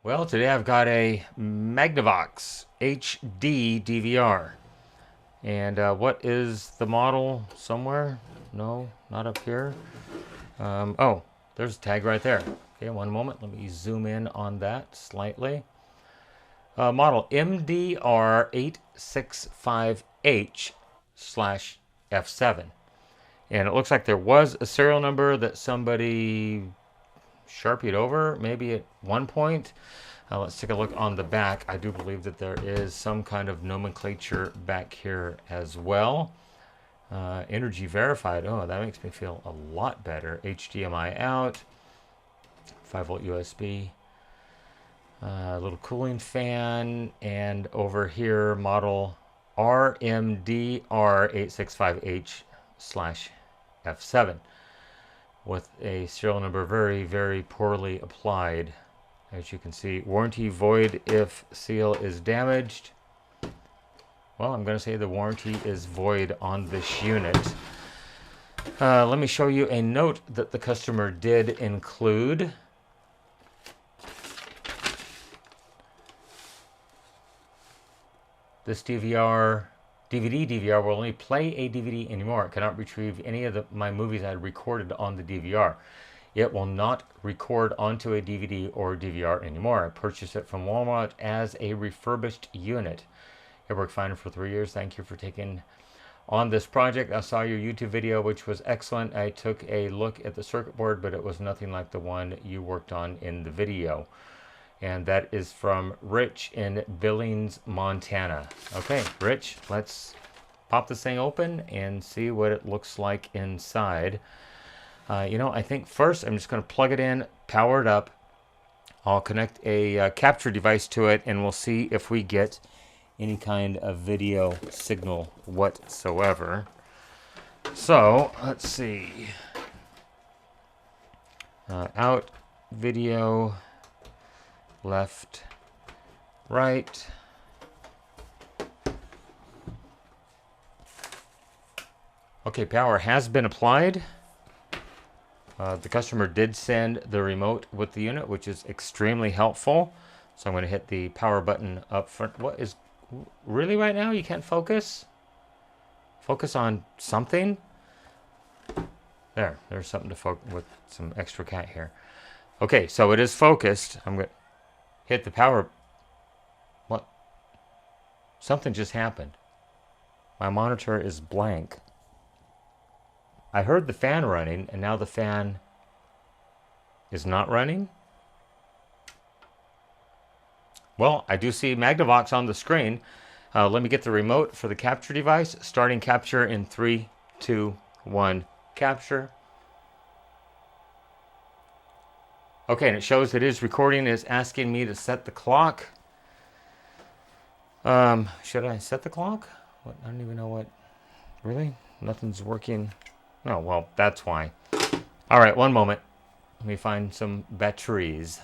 Well, today I've got a Magnavox HD DVR. And what is the model somewhere? No, not up here. Oh, there's a tag right there. Okay, one moment. Let me zoom in on that slightly. Model MDR865H slash F7. And it looks like there was a serial number that somebody sharpied over maybe at one point. Let's take a look on the back. I do believe that there is some kind of nomenclature back here as well. Energy verified. Oh, that makes me feel a lot better. HDMI out. 5-volt USB. A little cooling fan. And over here, model RMDR865H slash F7 with a serial number very, very poorly applied. As you can see, warranty void if seal is damaged. Well, I'm going to say the warranty is void on this unit. Let me show you a note that the customer did include. This DVD DVR will only play a DVD anymore. It cannot retrieve any of my movies I had recorded on the DVR. It will not record onto a DVD or DVR anymore. I purchased it from Walmart as a refurbished unit. It worked fine for 3 years. Thank you for taking on this project. I saw your YouTube video, which was excellent. I took a look at the circuit board, but it was nothing like the one you worked on in the video. And that is from Rich in Billings, Montana. Okay, Rich, let's pop this thing open and see what it looks like inside. I think first I'm just going to plug it in, power it up. I'll connect a capture device to it, and we'll see if we get any kind of video signal whatsoever. So, let's see. Out, video, left, right. Okay, power has been applied. The customer did send the remote with the unit, which is extremely helpful. So I'm going to hit the power button up front. What is really right now? You can't focus? Focus on something? There's something to focus with, some extra cat here. Okay, so it is focused. I'm going to hit the power. What? Something just happened. My monitor is blank. I heard the fan running, and now the fan is not running. Well, I do see Magnavox on the screen. Let me get the remote for the capture device. Starting capture in 3, 2, 1, capture. Okay, and it shows it is recording. It's asking me to set the clock. Should I set the clock? What? I don't even know what. Really? Nothing's working. Oh, well, that's why. All right, one moment. Let me find some batteries.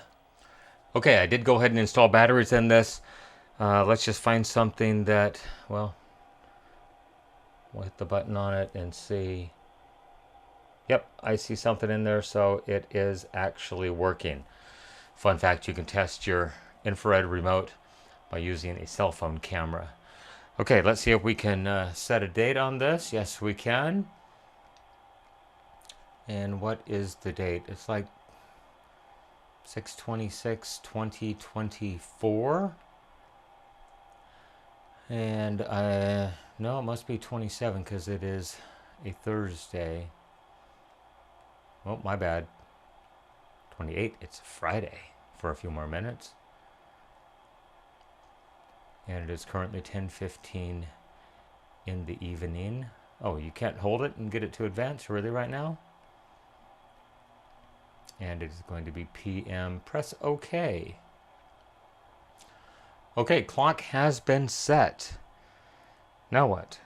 Okay, I did go ahead and install batteries in this. Let's just find something that, well, we'll hit the button on it and see. Yep, I see something in there, so it is actually working. Fun fact, you can test your infrared remote by using a cell phone camera. Okay, let's see if we can set a date on this. Yes, we can. And what is the date? It's like 6/26/2024. And no, it must be 27 because it is a Thursday. Oh, my bad. 28, it's a Friday for a few more minutes. And it is currently 10:15 in the evening. Oh, you can't hold it and get it to advance really right now? And it is going to be PM. Press OK. Okay, clock has been set. Now what?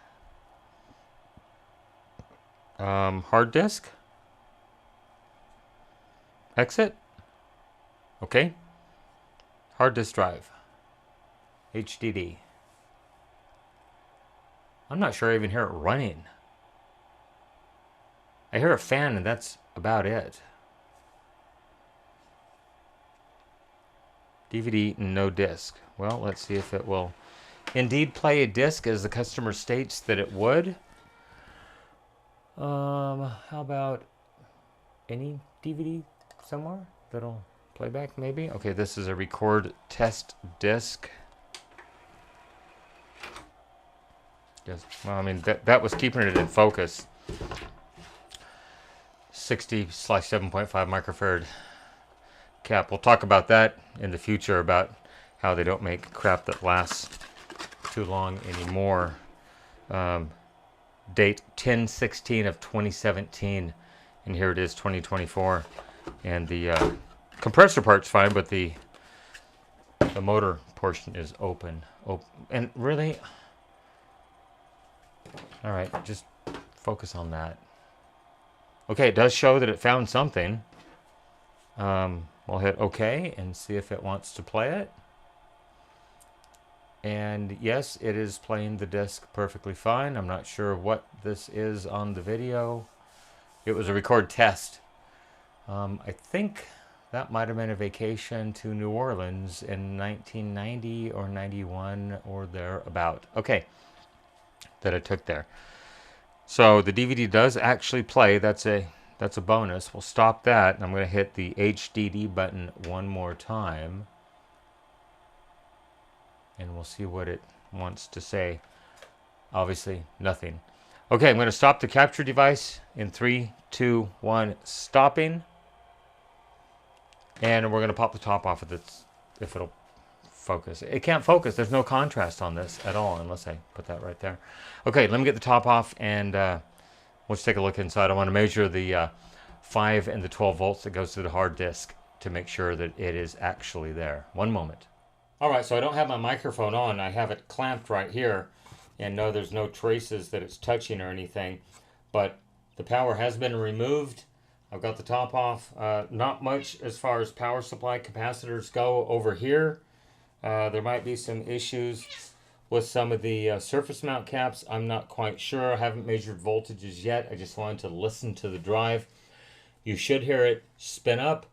Hard disk? Exit? Okay. Hard disk drive. HDD. I'm not sure I even hear it running. I hear a fan and that's about it. DVD, no disc. Well, let's see if it will indeed play a disc as the customer states that it would. How about any DVD somewhere that'll play back maybe? Okay, this is a record test disc. Yes, well, I mean, that was keeping it in focus. 60/7.5 microfarad cap. We'll talk about that in the future, about how they don't make crap that lasts too long anymore. Date 10/16 of 2017, and here it is 2024, and the compressor part's fine, but the motor portion is open. And really, all right, just focus on that. Okay, it does show that it found something. We'll hit OK and see if it wants to play it. And yes, it is playing the disc perfectly fine. I'm not sure what this is on the video. It was a record test. I think that might have been a vacation to New Orleans in 1990 or 91 or thereabout. Okay, that I took there. So the DVD does actually play. That's a bonus. We'll stop that, and I'm going to hit the HDD button one more time, and we'll see what it wants to say. Obviously, nothing. Okay, I'm going to stop the capture device in 3, 2, 1, stopping. And we're going to pop the top off of this, if it'll focus. It can't focus. There's no contrast on this at all, unless I put that right there. Okay, let me get the top off, and let's take a look inside. I want to measure the 5 and the 12 volts that goes to the hard disk to make sure that it is actually there. One moment. All right, so I don't have my microphone on. I have it clamped right here, and no, there's no traces that it's touching or anything, but the power has been removed. I've got the top off. Not much as far as power supply capacitors go over here. There might be some issues with some of the surface mount caps. I'm not quite sure. I haven't measured voltages yet. I just wanted to listen to the drive. You should hear it spin up.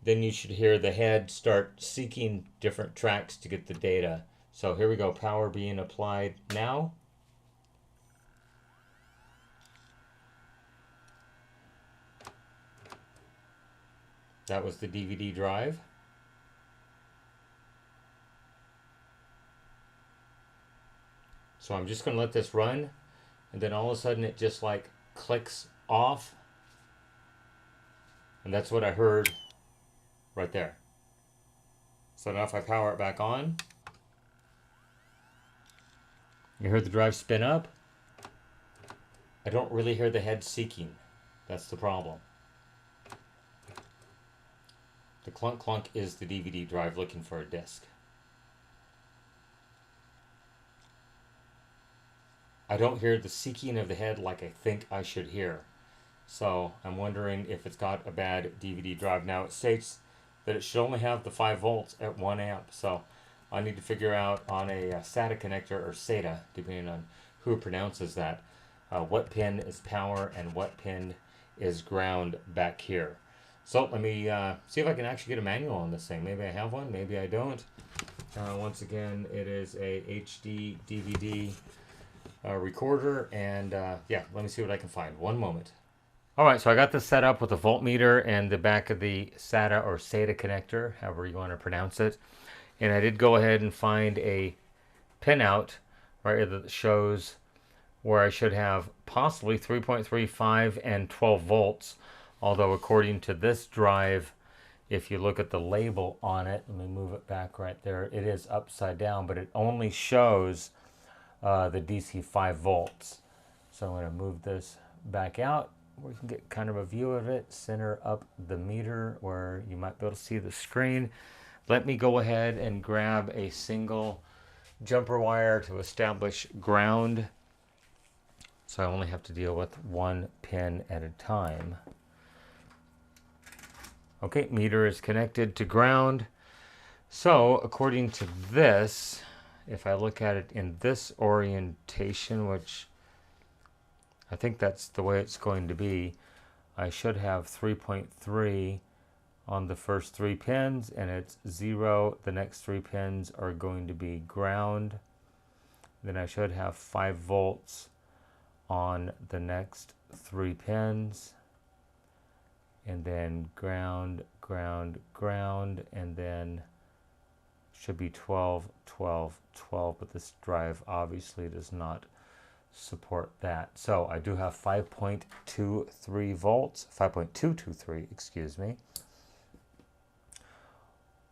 Then you should hear the head start seeking different tracks to get the data. So here we go. Power being applied now. That was the DVD drive. So I'm just going to let this run, and then all of a sudden it just like clicks off. And that's what I heard right there. So now if I power it back on, you heard the drive spin up. I don't really hear the head seeking. That's the problem. The clunk clunk is the DVD drive looking for a disc. I don't hear the seeking of the head like I think I should hear. So I'm wondering if it's got a bad DVD drive. Now it states that it should only have the 5 volts at 1 amp. So I need to figure out on a SATA connector, or SATA, depending on who pronounces that, what pin is power and what pin is ground back here. So let me see if I can actually get a manual on this thing. Maybe I have one, maybe I don't. Once again, it is a HD DVD recorder, and yeah, let me see what I can find. One moment. All right, so I got this set up with a voltmeter and the back of the SATA or SATA connector, however you want to pronounce it. And I did go ahead and find a pinout right here that shows where I should have possibly 3.35 and 12 volts. Although according to this drive, if you look at the label on it, let me move it back right there, it is upside down, but it only shows the DC 5 volts. So I'm going to move this back out. We can get kind of a view of it, center up the meter where you might be able to see the screen. Let me go ahead and grab a single jumper wire to establish ground. So I only have to deal with one pin at a time. Okay, meter is connected to ground. So according to this, if I look at it in this orientation, which I think that's the way it's going to be, I should have 3.3 on the first 3 pins, and it's 0. The next 3 pins are going to be ground. Then I should have 5 volts on the next 3 pins, and then ground, ground, ground, and then should be 12, 12, 12, but this drive obviously does not support that. So I do have 5.23 volts, 5.223, excuse me.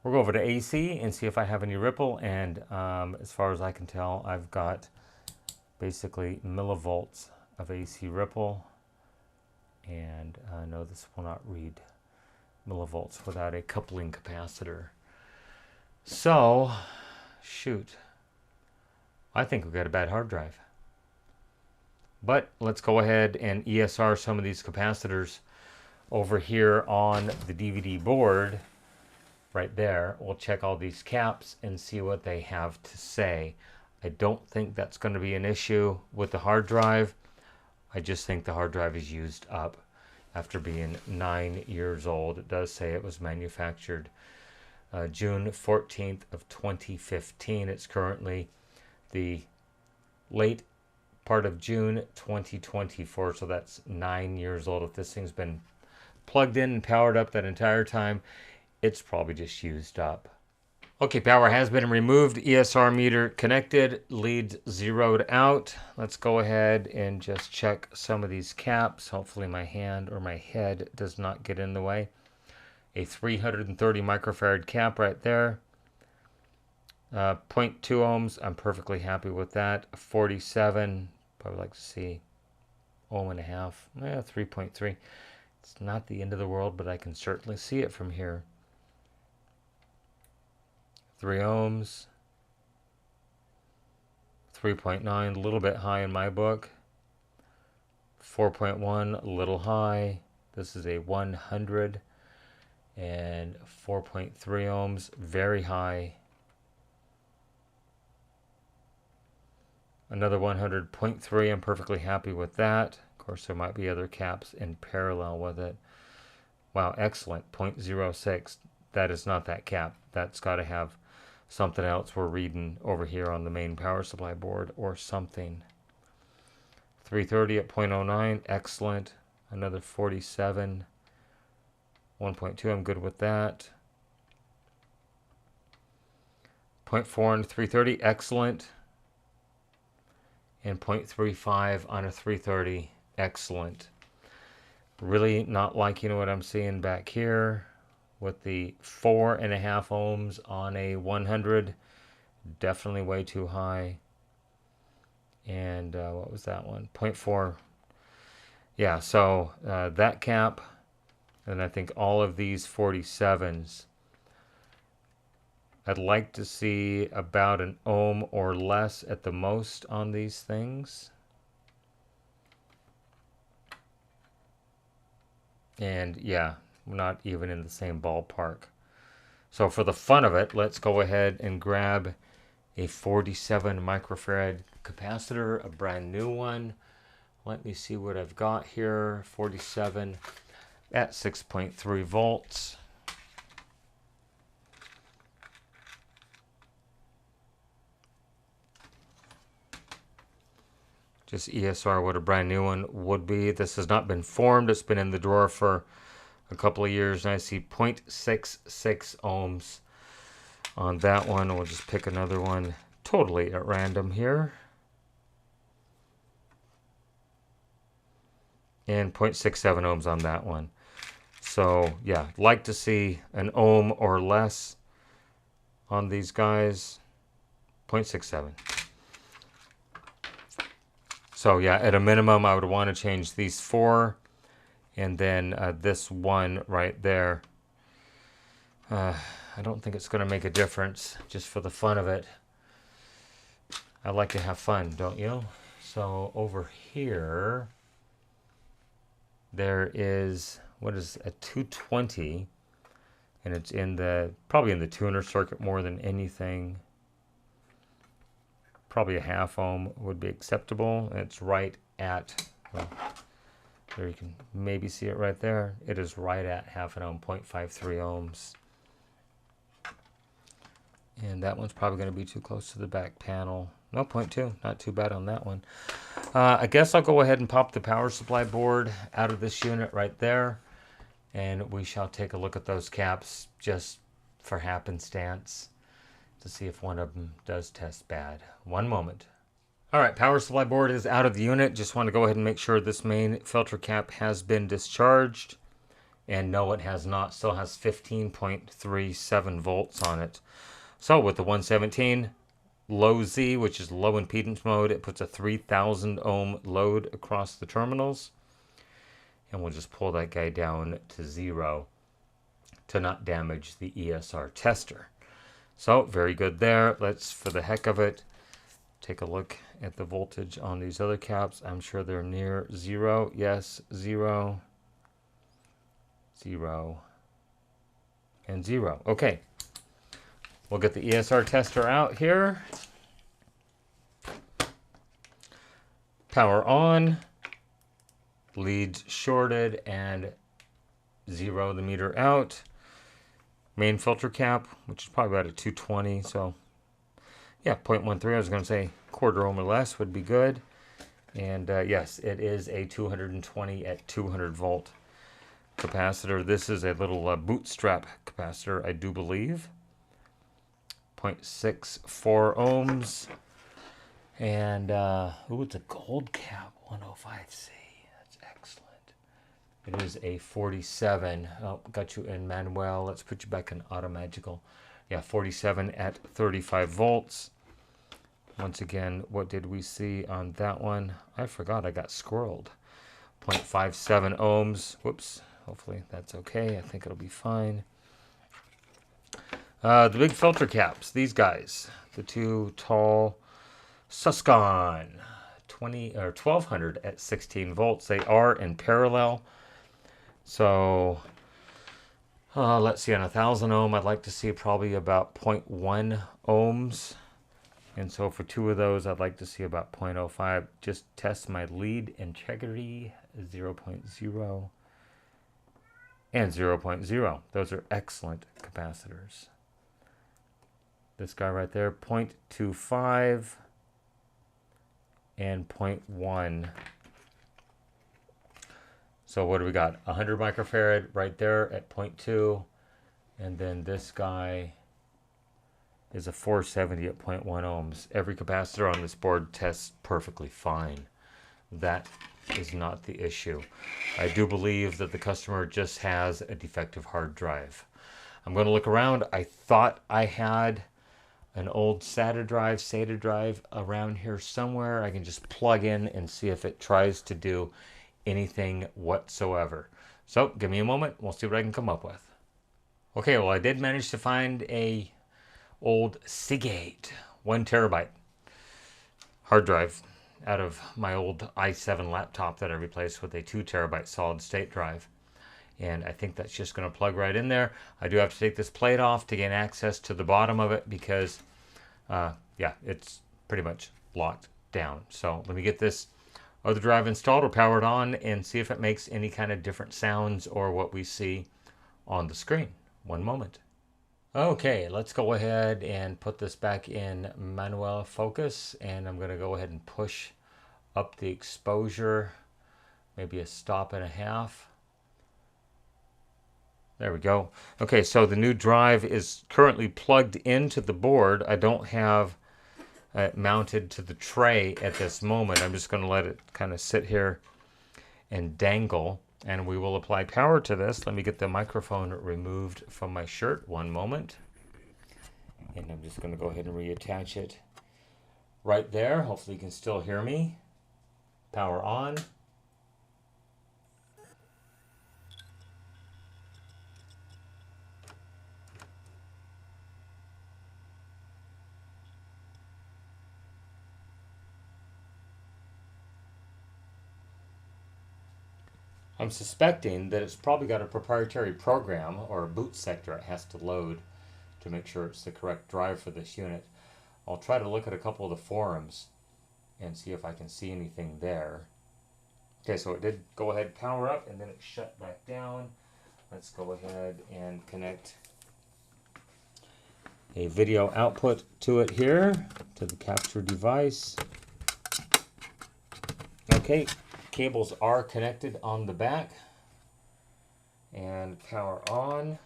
We'll go over to AC and see if I have any ripple, and as far as I can tell, I've got basically millivolts of AC ripple, and no, this will not read millivolts without a coupling capacitor. So, shoot, I think we've got a bad hard drive. But let's go ahead and ESR some of these capacitors over here on the DVD board. Right there, we'll check all these caps and see what they have to say. I don't think that's going to be an issue with the hard drive. I just think the hard drive is used up after being 9 years old. It does say it was manufactured June 14th of 2015. It's currently the late part of June 2024, so that's 9 years old. If this thing's been plugged in and powered up that entire time, it's probably just used up. Okay, power has been removed. ESR meter connected. Leads zeroed out. Let's go ahead and just check some of these caps. Hopefully my hand or my head does not get in the way. A 330 microfarad cap right there. 0.2 ohms. I'm perfectly happy with that. 47. Probably like to see ohm and a half. 3.3. It's not the end of the world, but I can certainly see it from here. 3 ohms, 3.9, a little bit high in my book, 4.1, a little high. This is a 100, and 4.3 ohms, very high. Another 100.3, I'm perfectly happy with that. Of course, there might be other caps in parallel with it. Wow, excellent, 0.06. That is not that cap. That's got to have something else we're reading over here on the main power supply board or something. 330 at 0.09, excellent. Another 47, 1.2, I'm good with that. 0.4 on 330, excellent. And 0.35 on a 330, excellent. Really not liking what I'm seeing back here with the 4.5 ohms on a 100, definitely way too high. And what was that one? 0.4. Yeah, so that cap, and I think all of these 47s, I'd like to see about an ohm or less at the most on these things. And yeah, not even in the same ballpark. So for the fun of it, let's go ahead and grab a 47 microfarad capacitor, a brand new one. Let me see what I've got here. 47 at 6.3 volts. Just ESR what a brand new one would be. This has not been formed. It's been in the drawer for a couple of years, and I see 0.66 ohms on that one. We'll just pick another one totally at random here. And 0.67 ohms on that one. So yeah, like to see an ohm or less on these guys. 0.67. So yeah, at a minimum, I would want to change these 4, and then this one right there. I don't think it's going to make a difference, just for the fun of it. I like to have fun, don't you? So over here, there is, what is a 220, and it's in the, probably in the tuner circuit more than anything. Probably a half ohm would be acceptable. It's right at, well, There you can maybe see it right there. It is right at half an ohm, 0.53 ohms. And that one's probably going to be too close to the back panel. No, 0.2, not too bad on that one. I guess I'll go ahead and pop the power supply board out of this unit right there. And we shall take a look at those caps just for happenstance to see if one of them does test bad. One moment. All right, power supply board is out of the unit. Just want to go ahead and make sure this main filter cap has been discharged. And no, it has not. Still has 15.37 volts on it. So with the 117 low Z, which is low impedance mode, it puts a 3000 ohm load across the terminals. And we'll just pull that guy down to 0 to not damage the ESR tester. So very good there. Let's, for the heck of it, take a look at the voltage on these other caps. I'm sure they're near 0. Yes, 0, 0, and 0. Okay. We'll get the ESR tester out here. Power on. Leads shorted and 0 the meter out. Main filter cap, which is probably about a 220. So yeah, 0.13. I was going to say quarter ohm or less would be good. And yes, it is a 220 at 200 volt capacitor. This is a little bootstrap capacitor, I do believe. 0.64 ohms. And, ooh, it's a gold cap, 105C. That's excellent. It is a 47. Oh, got you in manual. Let's put you back in automagical. Yeah, 47 at 35 volts. Once again, what did we see on that one? I forgot, I got squirreled. 0.57 ohms. Whoops. Hopefully that's okay. I think it'll be fine. The big filter caps, these guys, the two tall Suscon 1200 at 16 volts. They are in parallel. So let's see, on 1000 ohm, I'd like to see probably about 0.1 ohms. And so for two of those, I'd like to see about 0.05. Just test my lead integrity, 0.0 and 0.0. Those are excellent capacitors. This guy right there, 0.25 and 0.1. So what do we got? 100 microfarad right there at 0.2. And then this guy is a 470 at 0.1 ohms. Every capacitor on this board tests perfectly fine. That is not the issue. I do believe that the customer just has a defective hard drive. I'm going to look around. I thought I had an old SATA drive around here somewhere. I can just plug in and see if it tries to do anything whatsoever. So give me a moment. We'll see what I can come up with. Okay, well, I did manage to find a old Seagate 1 terabyte hard drive out of my old i7 laptop that I replaced with a 2 terabyte solid state drive. And I think that's just going to plug right in there. I do have to take this plate off to gain access to the bottom of it because, yeah, it's pretty much locked down. So let me get this other drive installed or powered on and see if it makes any kind of different sounds or what we see on the screen. One moment. Okay, let's go ahead and put this back in manual focus, and I'm going to go ahead and push up the exposure, maybe a stop and a half. There we go. Okay, so the new drive is currently plugged into the board. I don't have it mounted to the tray at this moment. I'm just going to let it kind of sit here and dangle, and we will apply power to this. Let me get the microphone removed from my shirt. One moment. And I'm just going to go ahead and reattach it right there. Hopefully you can still hear me. Power on. I'm suspecting that it's probably got a proprietary program or a boot sector it has to load to make sure it's the correct drive for this unit. I'll try to look at a couple of the forums and see if I can see anything there. Okay, so it did go ahead, power up, and then it shut back down. Let's go ahead and connect a video output to it here, to the capture device. Okay, cables are connected on the back. And power on.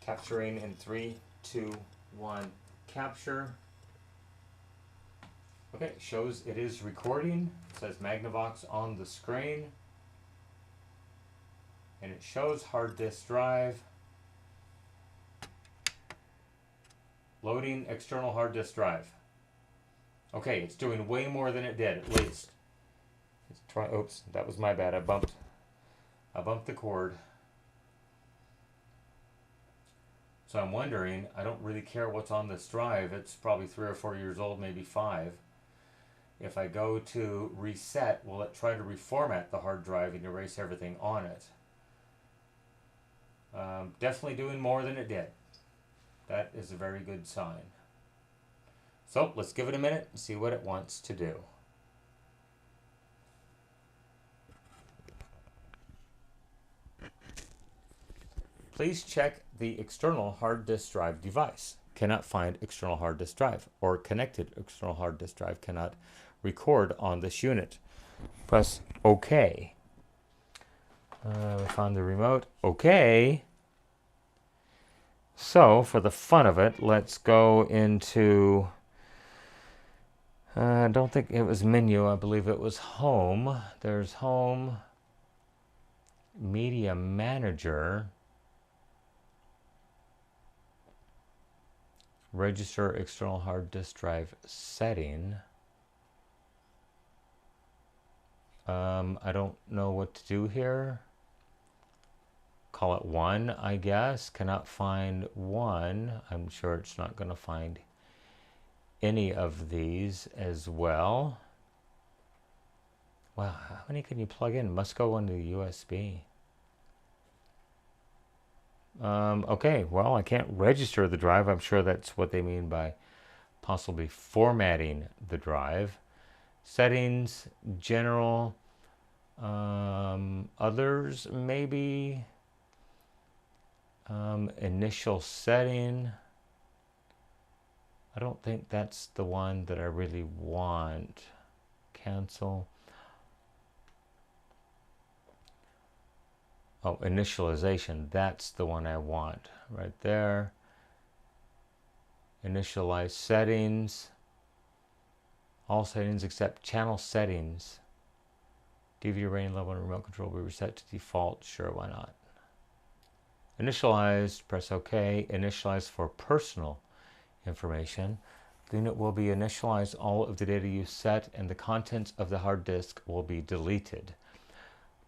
Capturing in 3, 2, 1, capture. Okay, it shows it is recording. It says Magnavox on the screen. And it shows hard disk drive. Loading external hard disk drive. Okay, it's doing way more than it did, at least. Let's try, oops, that was my bad. I bumped the cord. So I'm wondering, I don't really care what's on this drive. It's probably 3 or 4 years old, maybe 5. If I go to reset, will it try to reformat the hard drive and erase everything on it? Definitely doing more than it did. That is a very good sign. So let's give it a minute and see what it wants to do. Please check the external hard disk drive device. Cannot find external hard disk drive, or connected external hard disk drive cannot record on this unit. Press OK. We found the remote. OK. So for the fun of it, let's go into, I don't think it was menu, I believe it was home. There's home, media manager, register external hard disk drive setting. I don't know what to do here. Call it 1, I guess. Cannot find 1. I'm sure it's not going to find any of these as well. Wow, how many can you plug in? Must go into the USB. Okay, well, I can't register the drive. I'm sure that's what they mean by possibly formatting the drive. Settings, general, others maybe, initial setting. I don't think that's the one that I really want. Cancel. Oh, initialization, that's the one I want right there. Initialize settings. All settings except channel settings. DVD rating level and remote control will be reset to default. Sure, why not? Initialized, press OK. Initialize for personal information. The unit will be initialized. All of the data you set and the contents of the hard disk will be deleted.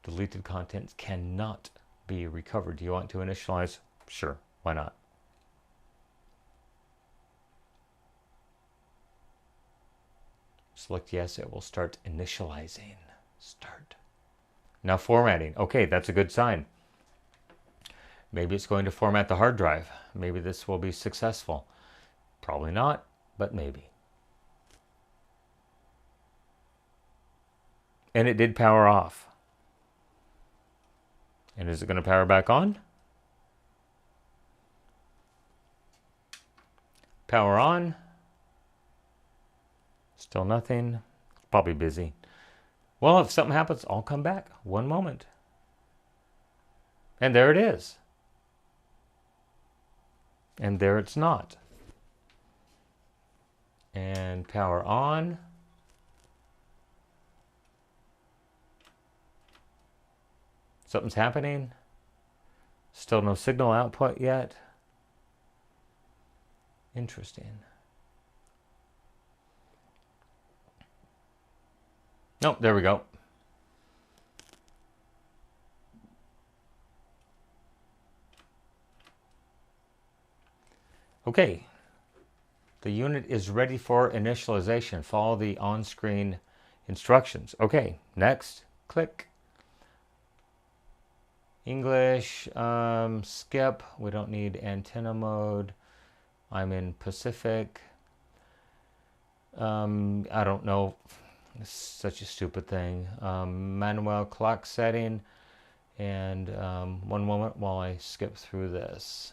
Deleted contents cannot be recovered. Do you want to initialize? Sure, why not? Select yes, it will start initializing. Start. Now formatting. Okay, that's a good sign. Maybe it's going to format the hard drive. Maybe this will be successful. Probably not, but maybe. And it did power off. And is it going to power back on? Power on. Still nothing. Probably busy. Well, if something happens, I'll come back. One moment. And there it is. And there it's not. And power on. Something's happening. Still no signal output yet. Interesting. Oh, there we go. Okay. The unit is ready for initialization. Follow the on-screen instructions. Okay, next. Click. English, skip. We don't need antenna mode. I'm in Pacific. I don't know. It's such a stupid thing. Manual clock setting, and one moment while I skip through this.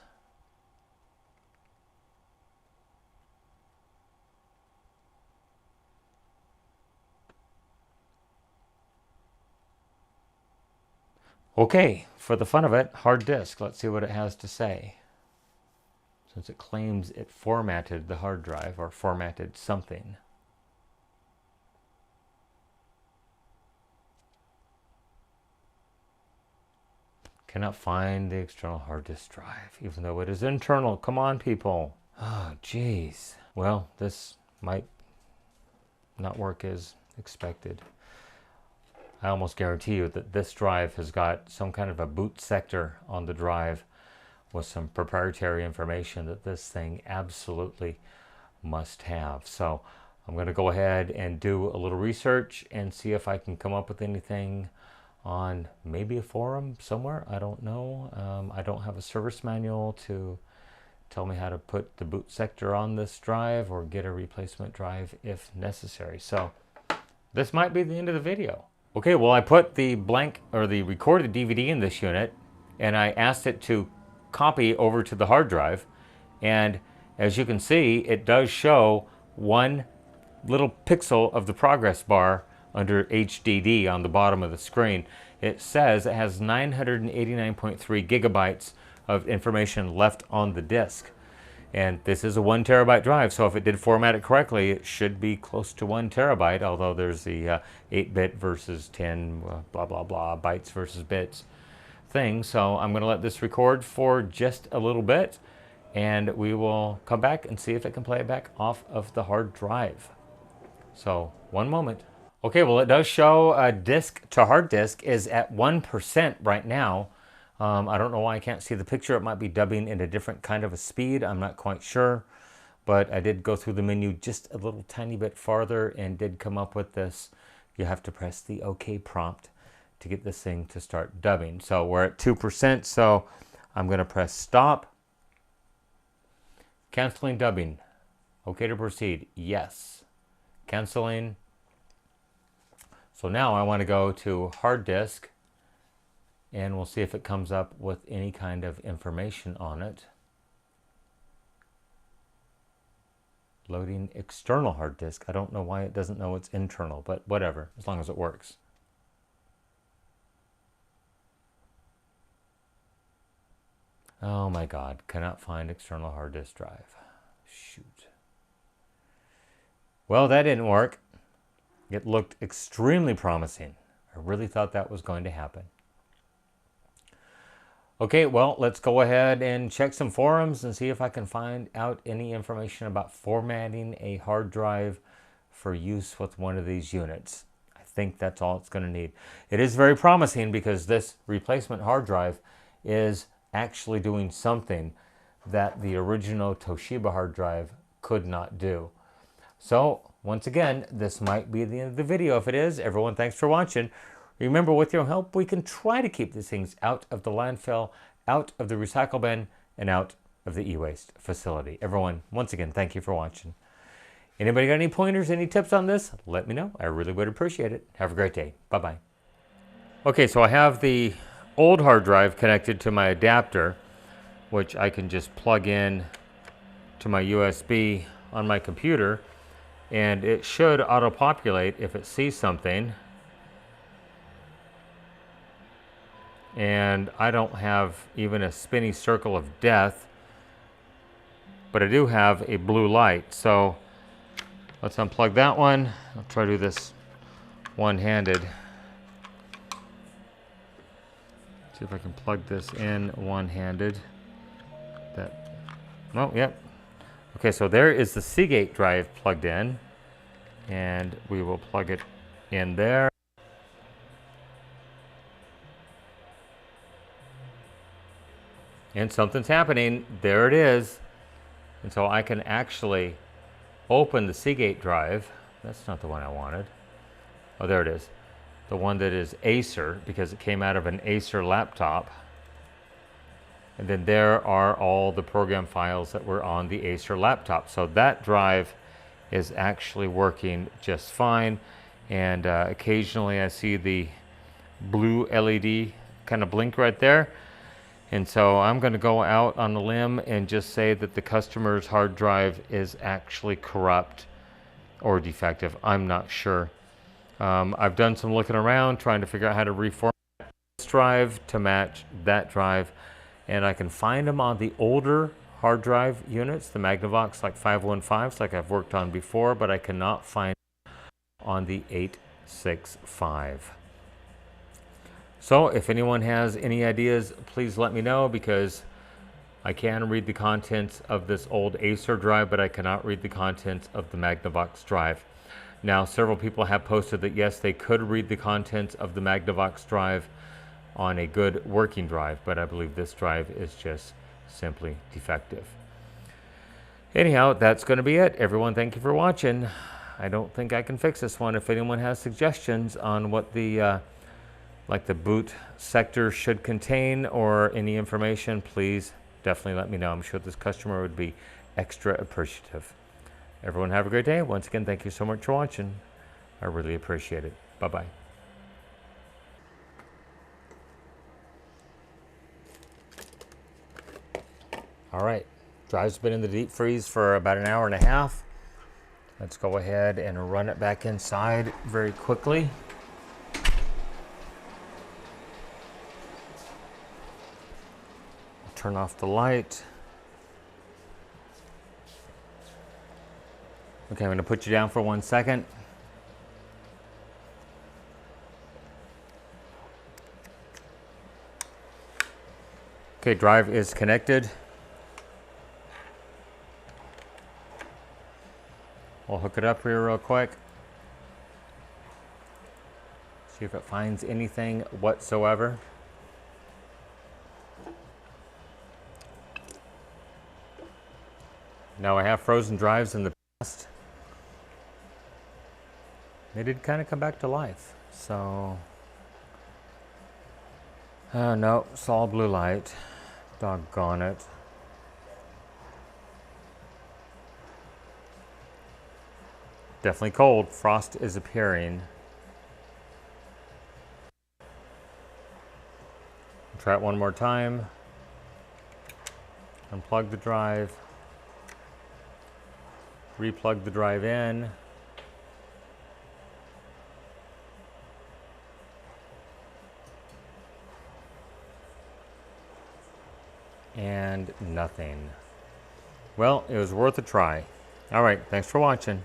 Okay, for the fun of it, hard disk. Let's see what it has to say. Since it claims it formatted the hard drive or formatted something. Cannot find the external hard disk drive, even though it is internal. Come on, people. Oh, jeez. Well, this might not work as expected. I almost guarantee you that this drive has got some kind of a boot sector on the drive with some proprietary information that this thing absolutely must have. So I'm going to go ahead and do a little research and see if I can come up with anything on maybe a forum somewhere. I don't know. I don't have a service manual to tell me how to put the boot sector on this drive or get a replacement drive if necessary. So this might be the end of the video. Okay, well, I put the blank or the recorded DVD in this unit and I asked it to copy over to the hard drive, and as you can see, it does show one little pixel of the progress bar under HDD on the bottom of the screen. It says it has 989.3 gigabytes of information left on the disk. And this is a 1 terabyte drive, so if it did format it correctly, it should be close to 1 terabyte, although there's the 8-bit versus 10 blah blah blah bytes versus bits thing. So I'm going to let this record for just a little bit, and we will come back and see if it can play it back off of the hard drive. So one moment. Okay, well, it does show disk to hard disk is at 1% right now. I don't know why I can't see the picture. It might be dubbing in a different kind of a speed. I'm not quite sure. But I did go through the menu just a little tiny bit farther and did come up with this. You have to press the OK prompt to get this thing to start dubbing. So we're at 2%, so I'm going to press stop. Canceling dubbing. OK to proceed. Yes. Canceling. So now I want to go to hard disk, and we'll see if it comes up with any kind of information on it. Loading external hard disk. I don't know why it doesn't know it's internal, but whatever, as long as it works. Oh my God, cannot find external hard disk drive. Shoot. Well, that didn't work. It looked extremely promising. I really thought that was going to happen. Okay, well, let's go ahead and check some forums and see if I can find out any information about formatting a hard drive for use with one of these units. I think that's all it's going to need. It is very promising because this replacement hard drive is actually doing something that the original Toshiba hard drive could not do. So, once again, this might be the end of the video. If it is, everyone, thanks for watching. Remember, with your help, we can try to keep these things out of the landfill, out of the recycle bin, and out of the e-waste facility. Everyone, once again, thank you for watching. Anybody got any pointers, any tips on this? Let me know. I really would appreciate it. Have a great day. Bye-bye. Okay, so I have the old hard drive connected to my adapter, which I can just plug in to my USB on my computer, and it should auto-populate if it sees something. And I don't have even a spinny circle of death, but I do have a blue light. So let's unplug that one. I'll try to do this one-handed. See if I can plug this in one-handed. Oh, yep. Okay, so there is the Seagate drive plugged in, and we will plug it in there. And something's happening. There it is. And so I can actually open the Seagate drive. That's not the one I wanted. Oh, there it is. The one that is Acer, because it came out of an Acer laptop. And then there are all the program files that were on the Acer laptop. So that drive is actually working just fine. and occasionally I see the blue LED kind of blink right there. And so I'm going to go out on a limb and just say that the customer's hard drive is actually corrupt or defective. I'm not sure. I've done some looking around trying to figure out how to reformat this drive to match that drive, and I can find them on the older hard drive units, the Magnavox like 515s like I've worked on before, but I cannot find on the 865. So if anyone has any ideas, please let me know, because I can read the contents of this old Acer drive, but I cannot read the contents of the Magnavox drive. Now, several people have posted that yes, they could read the contents of the Magnavox drive on a good working drive, but I believe this drive is just simply defective. Anyhow, that's going to be it. Everyone, thank you for watching. I don't think I can fix this one. If anyone has suggestions on what the like the boot sector should contain or any information, please definitely let me know. I'm sure this customer would be extra appreciative. Everyone have a great day. Once again, thank you so much for watching. I really appreciate it. Bye-bye. All right, drive's been in the deep freeze for about an hour and a half. Let's go ahead and run it back inside very quickly. Turn off the light. Okay, I'm going to put you down for 1 second. Okay, drive is connected. We'll hook it up here real quick. See if it finds anything whatsoever. Now, I have frozen drives in the past. They did kind of come back to life, so. Oh no, it's all blue light. Doggone it. Definitely cold. Frost is appearing. Try it one more time. Unplug the drive. Replug the drive in. And nothing. Well, it was worth a try. All right, thanks for watching.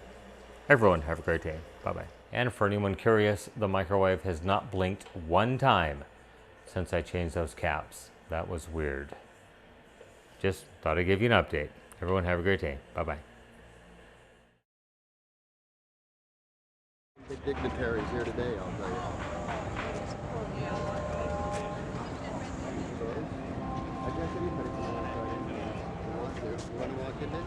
Everyone, have a great day. Bye-bye. And for anyone curious, the microwave has not blinked one time since I changed those caps. That was weird. Just thought I'd give you an update. Everyone, have a great day. Bye-bye. The dignitaries here today, I'll tell you. I guess anybody can walk in. You want to walk in there?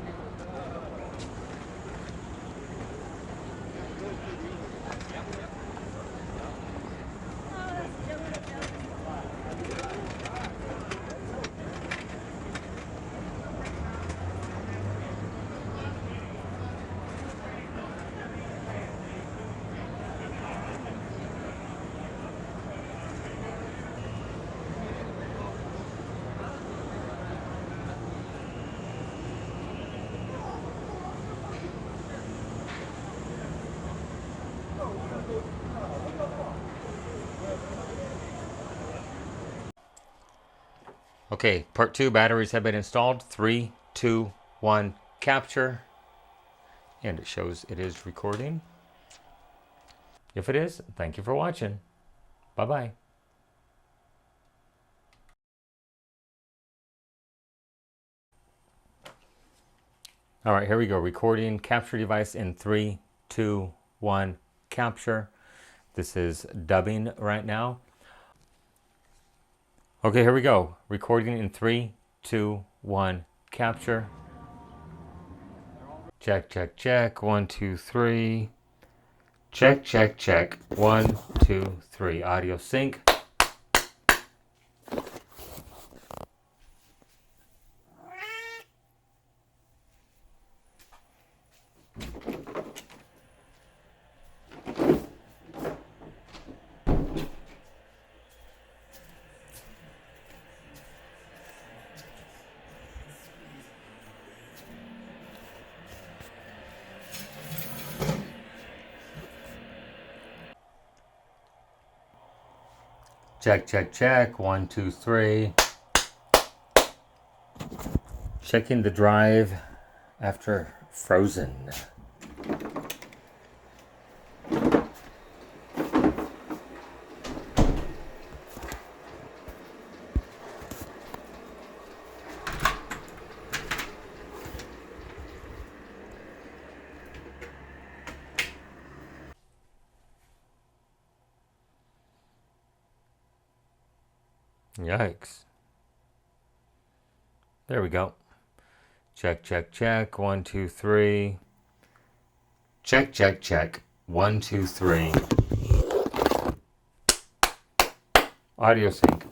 Okay, part 2, batteries have been installed. 3, 2, 1, capture. And it shows it is recording. If it is, thank you for watching. Bye-bye. All right, here we go. Recording, capture device in 3, 2, 1, capture. This is dubbing right now. Okay, here we go. Recording in 3, 2, 1, capture. Check, check, check. 1, 2, 3. Check, check, check. 1, 2, 3. Audio sync. Check, check, check. 1, 2, 3. Checking the drive after frozen. Yikes. There we go. Check, check, check. 1, 2, 3. Check, check, check. 1, 2, 3. Audio sync.